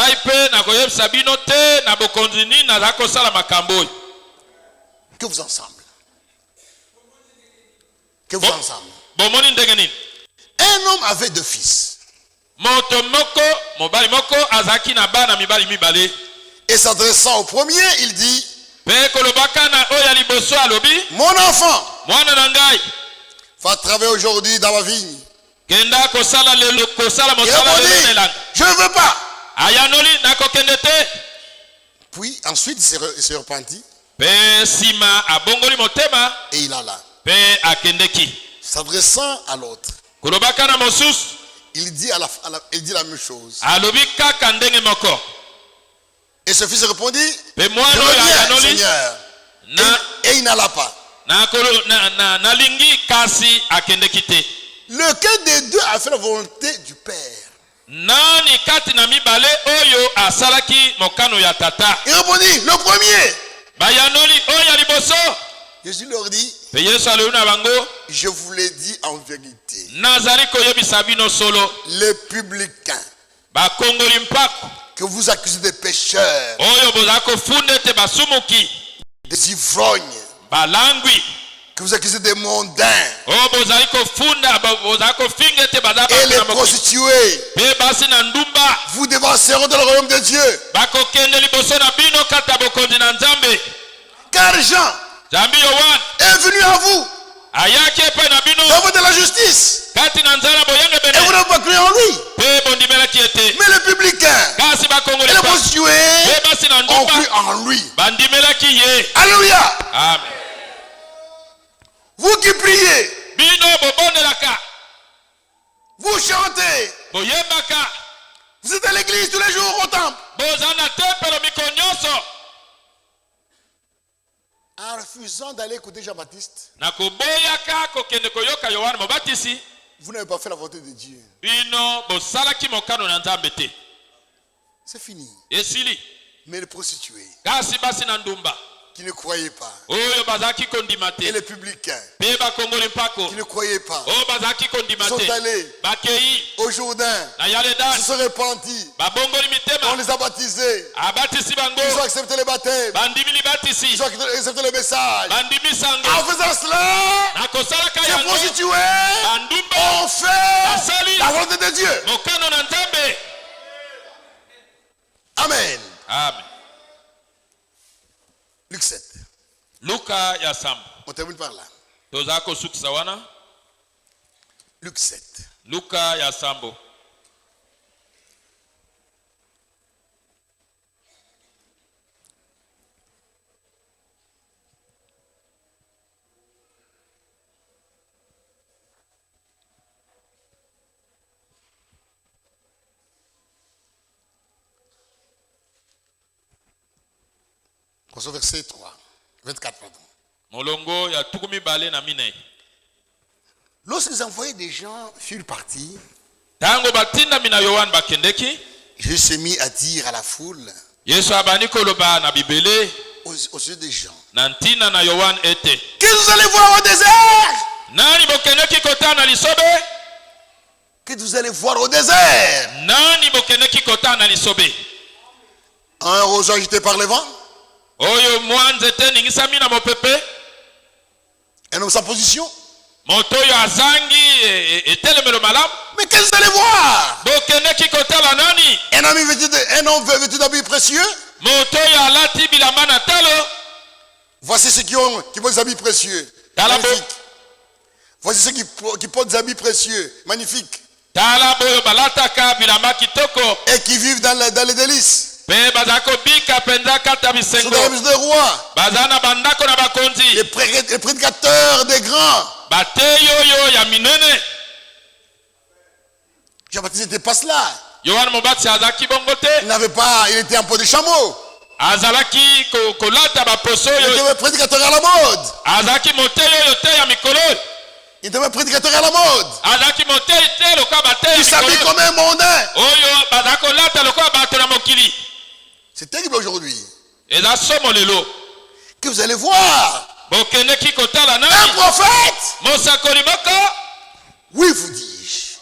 [SPEAKER 2] Que vous ensemble. Que vous ensemble. Un homme avait 2 fils. Et s'adressant au premier, il dit: mon enfant va travailler aujourd'hui dans ma vigne. Il répondit: je ne veux pas. Puis ensuite il se repentit et il alla. S'adressant à l'autre, il dit la même chose. Et ce fils répondit: je reviens, Seigneur. Et il n'alla pas. Lequel des deux a fait la volonté du Père? Il répondit: le premier. Jésus leur dit: je vous l'ai dit en vérité, les publicains que vous accusez des pécheurs, des ivrognes, que vous accusez des mondains et les prostituées, vous dévanceront dans le royaume de Dieu. Car Jean est venu à vous dans de la justice, et vous n'avez pas cru en lui. Mais les publicains et les prostituées ont cru en lui. Alléluia.
[SPEAKER 1] Amen.
[SPEAKER 2] Vous qui priez, vous chantez, vous êtes à l'église tous les jours au temple, en refusant d'aller écouter Jean-Baptiste, vous n'avez pas fait la volonté de Dieu. C'est fini. Mais les prostituées qui ne croyaient pas, et les publicains qui ne croyaient pas, sont allés au Jourdain, se sont repentis, on les a baptisés, ils ont accepté le baptême, ils ont accepté le message. En faisant cela, ces prostituées ont fait la volonté de Dieu. Amen.
[SPEAKER 1] Amen.
[SPEAKER 2] Luc 7.
[SPEAKER 1] Luka ya sambo.
[SPEAKER 2] On termine par là.
[SPEAKER 1] Tozako suksawana.
[SPEAKER 2] Luc 7.
[SPEAKER 1] Luka ya sambo.
[SPEAKER 2] Au verset 3, 24, pardon.
[SPEAKER 1] Molongo ya tukumi bale na mine.
[SPEAKER 2] Lorsqu'ils envoyaient des gens furent partis,
[SPEAKER 1] tango batinda mina Yohane bakendeki,
[SPEAKER 2] Jésus s'est mis à dire à la foule,
[SPEAKER 1] Yesu abani koloba na bibele
[SPEAKER 2] au sujet des gens,
[SPEAKER 1] nantina na Yohane ete,
[SPEAKER 2] que vous allez voir au désert,
[SPEAKER 1] nani bokeneki kota na lisobe,
[SPEAKER 2] que vous allez voir au désert,
[SPEAKER 1] nani bokeneki kota na lisobe,
[SPEAKER 2] un roseau agité par le vent,
[SPEAKER 1] oyo mwanzete ningisami na mopepe,
[SPEAKER 2] un homme sans position,
[SPEAKER 1] motoyo azangi etelemelo malam.
[SPEAKER 2] Mais qu'est-ce que vous allez voir?
[SPEAKER 1] Bokeneki kota la nani,
[SPEAKER 2] un homme vêtu d'habits précieux,
[SPEAKER 1] motoyo alati bilamba na talo.
[SPEAKER 2] Voici ceux qui portent des habits précieux, magnifiques. Voici ceux qui portent des habits précieux, magnifiques, et qui vivent dans les délices. Sous la remise des rois, les prédicateurs des grands. Jean-Baptiste n'était pas cela. Il était en peau de chameau. Il était prédicateur à la mode. Il était prédicateur à la mode. Il s'habille comme un mondain. C'est terrible aujourd'hui. Que vous allez voir un prophète Oui, vous dis-je.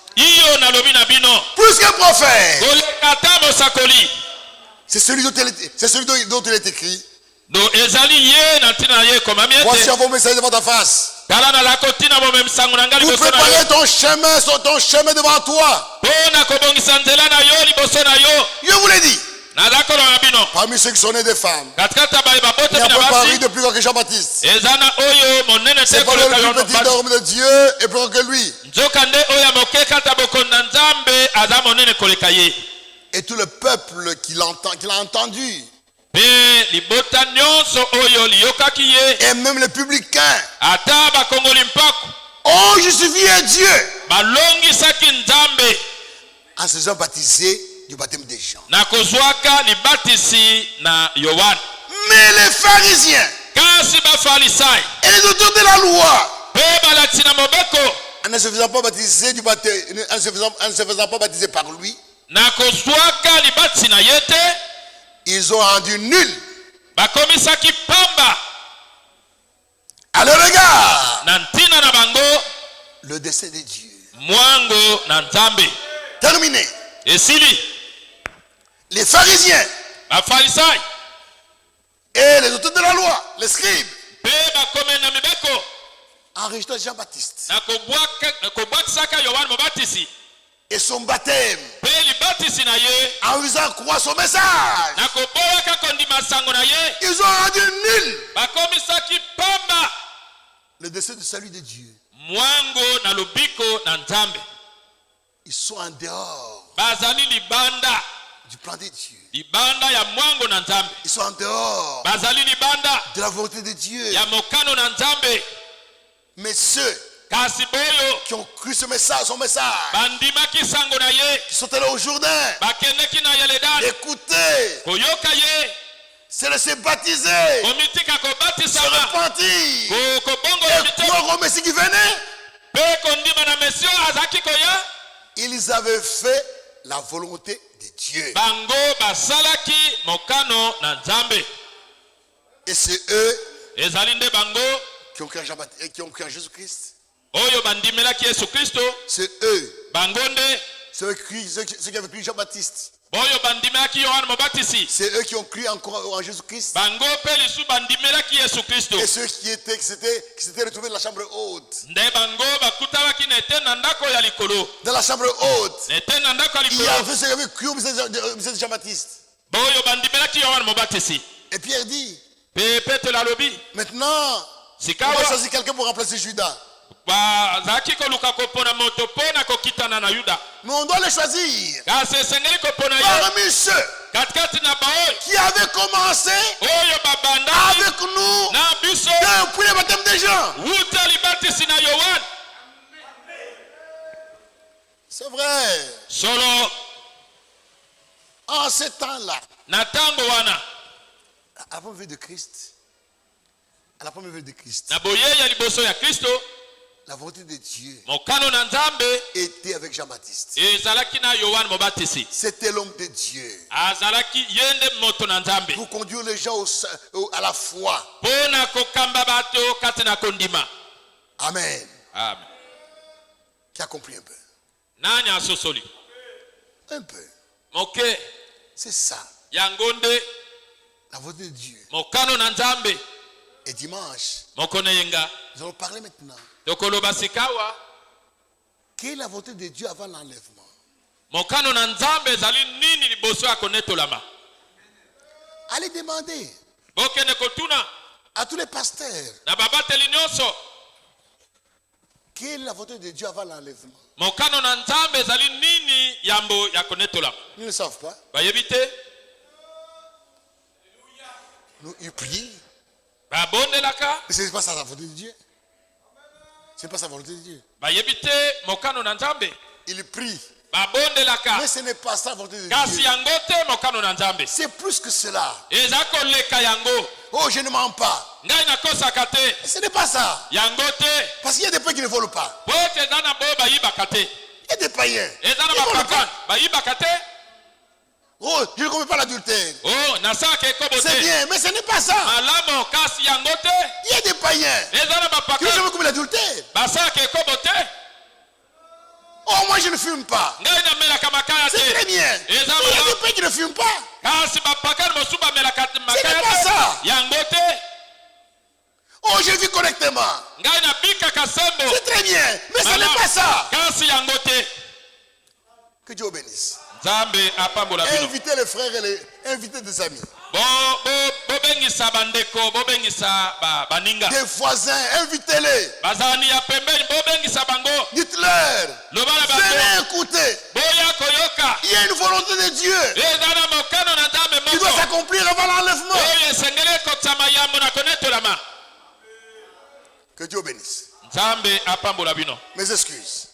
[SPEAKER 1] Plus qu'un prophète.
[SPEAKER 2] C'est celui dont il est écrit. Voici vos messages devant ta face. Pour préparer ton chemin devant toi. Je vous l'ai dit. Parmi ceux qui sont nés des femmes, il n'y a pas Paris de plus grand que Jean-Baptiste. C'est pas le plus petit d'homme de Dieu et plus grand que lui. Et tout le peuple qui l'a entendu. Et même les publicains ont justifié Dieu en se faisant baptiser du baptême des gens. Mais les pharisiens et les auteurs de la loi, en ne se faisant pas baptiser par lui, ils ont rendu nul à leur égard le dessein de Dieu. Terminé. Les pharisiens et les auteurs de la loi, les scribes, enregistrent Jean-Baptiste et son baptême en faisant croire son message. Ils ont rendu nul le dessein de salut de Dieu. Ils sont en dehors du plan de Dieu. Ils sont en dehors de la volonté de Dieu. Mais ceux qui ont cru son message, qui sont allés au Jourdain, écouter, se laisser baptiser, se repentir, et croire au Messie qui venait, ils avaient fait la volonté de Dieu. Et c'est eux qui ont cru en Jésus-Christ. C'est eux. Ceux qui avaient cru Jean-Baptiste. C'est eux qui ont cru encore en Jésus-Christ. Et ceux qui s'étaient retrouvés dans la chambre haute. Dans la chambre haute. Il y avait ceux qui avaient cru au message de Jean-Baptiste. Et Pierre dit, maintenant, on va choisir quelqu'un pour remplacer Judas. Mais on doit les choisir parmi ceux qui avaient commencé avec nous depuis le baptême des gens. C'est vrai. En ce temps-là, à la première venue de Christ, la volonté de Dieu était avec Jean-Baptiste. C'était l'homme de Dieu pour conduire les gens à la foi. Amen. Qui a compris un peu? Un peu. C'est ça. La volonté de Dieu. Et dimanche, nous allons parler maintenant. Quelle est la volonté de Dieu avant l'enlèvement? Allez demander à tous les pasteurs. Quelle est la volonté de Dieu avant l'enlèvement? Ils ne le savent pas. Ils prient. Mais ce n'est pas ça la volonté de Dieu. Ce n'est pas sa volonté de Dieu. Il prie. Mais ce n'est pas ça la volonté de Dieu. C'est plus que cela. Oh, je ne mens pas. Ce n'est pas ça. Parce qu'il y a des païens qui ne volent pas. Il y a des païens. Ils ne volent pas. Oh, je ne commets pas l'adultère. C'est bien, mais ce n'est pas ça. Il y a des païens qui ne jamais commis l'adultère. Oh, moi je ne fume pas. C'est très bien. Il y a des pays qui ne fument pas. Ce n'est pas ça. Oh, je vis correctement. C'est très bien. Mais ce n'est pas ça. Que Dieu bénisse. Invitez les frères et invitez des amis. Des voisins, invitez-les. Dites-leur. Venez écouter. Il y a une volonté de Dieu qui doit s'accomplir avant l'enlèvement. Que Dieu bénisse. Mes excuses.